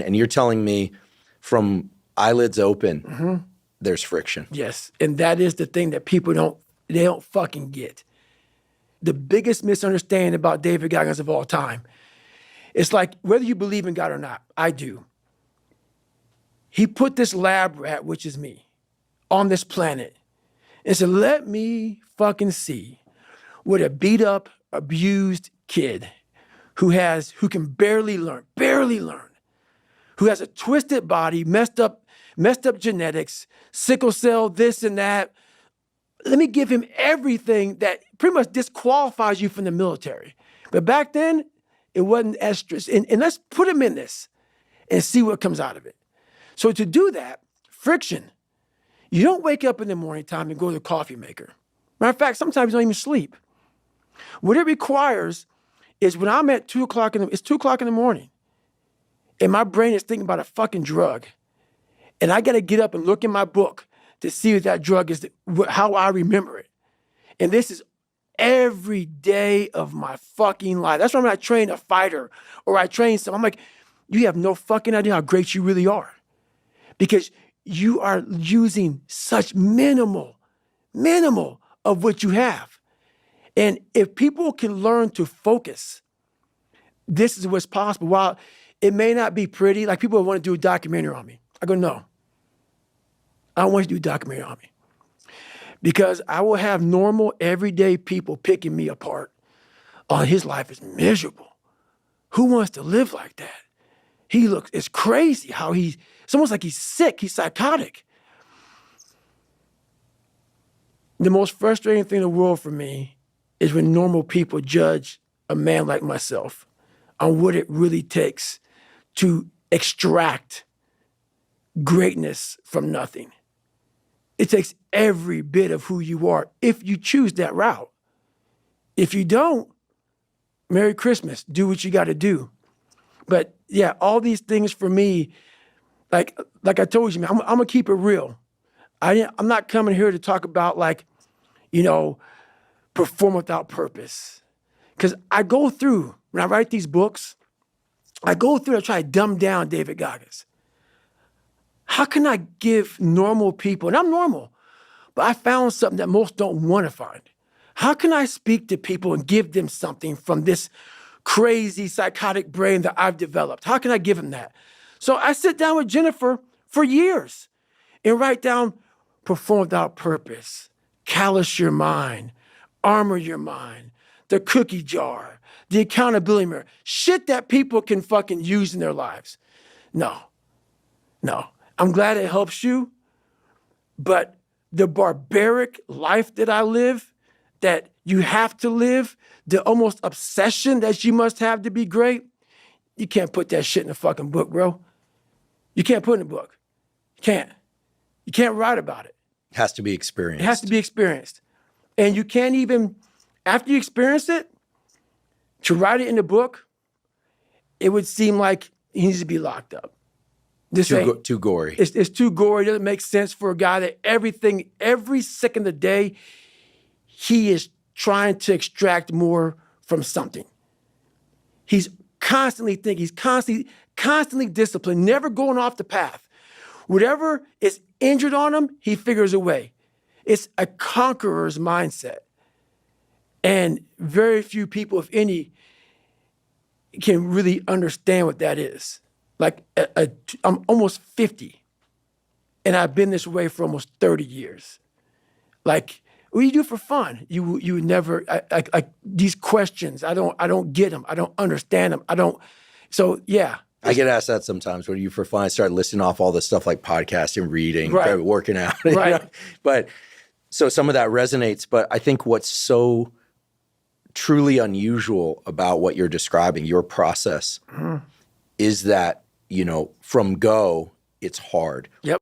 And you're telling me from eyelids open, there's friction. Yes, and that is the thing that people don't fucking get. The biggest misunderstanding about David Goggins of all time, it's like, whether you believe in God or not, I do. He put this lab rat, which is me, on this planet and said, let me fucking see what a beat up, abused kid who can barely learn, who has a twisted body, messed up genetics, sickle cell, this and that. Let me give him everything that pretty much disqualifies you from the military. But back then, it wasn't as strict. And let's put him in this and see what comes out of it. So to do that, friction. You don't wake up in the morning time and go to the coffee maker. Matter of fact, sometimes you don't even sleep. What it requires is when I'm at 2 o'clock it's 2 o'clock in the morning, and my brain is thinking about a fucking drug, and I got to get up and look in my book to see if that drug is how I remember it. And this is every day of my fucking life. That's why when I train a fighter or I train someone, I'm like, you have no fucking idea how great you really are. Because you are using such minimal of what you have. And if people can learn to focus, this is what's possible. While it may not be pretty, like people want to do a documentary on me. I go, no. I don't want you to do a documentary on me. Because I will have normal, everyday people picking me apart. Oh, his life is miserable. Who wants to live like that? It's crazy how it's almost like he's sick, he's psychotic. The most frustrating thing in the world for me is when normal people judge a man like myself on what it really takes to extract greatness from nothing. It takes every bit of who you are if you choose that route. If you don't, Merry Christmas, do what you got to do. But yeah, all these things for me, like I told you, man, I'm gonna keep it real. I'm not coming here to talk about perform without purpose. Because I go through, when I write these books, I try to dumb down David Goggins. How can I give normal people, and I'm normal, but I found something that most don't want to find. How can I speak to people and give them something from this crazy psychotic brain that I've developed? How can I give them that? So I sit down with Jennifer for years and write down perform without purpose, callous your mind, armor your mind, the cookie jar, the accountability mirror, shit that people can fucking use in their lives. No. I'm glad it helps you, but the barbaric life that I live, that you have to live, the almost obsession that you must have to be great, you can't put that shit in a fucking book, bro. You can't put it in a book. You can't. You can't write about it. It has to be experienced. It has to be experienced. And you can't even, after you experience it, to write it in a book, it would seem like he needs to be locked up. Too gory. It's too gory. It doesn't make sense for a guy that every second of the day, he is trying to extract more from something. He's constantly thinking. He's constantly disciplined, never going off the path. Whatever is injured on him, he figures a way. It's a conqueror's mindset. And very few people, if any, can really understand what that is. Like, I'm almost 50, and I've been this way for almost 30 years. Like, what do you do for fun? You would never, these questions, I don't get them. I don't understand them. So yeah. I get asked that sometimes. What do you for fun? I start listing off all this stuff like podcasting, reading, right, working out. Right. But so some of that resonates, but I think what's so truly unusual about what you're describing, your process, is that, from go, it's hard. Yep.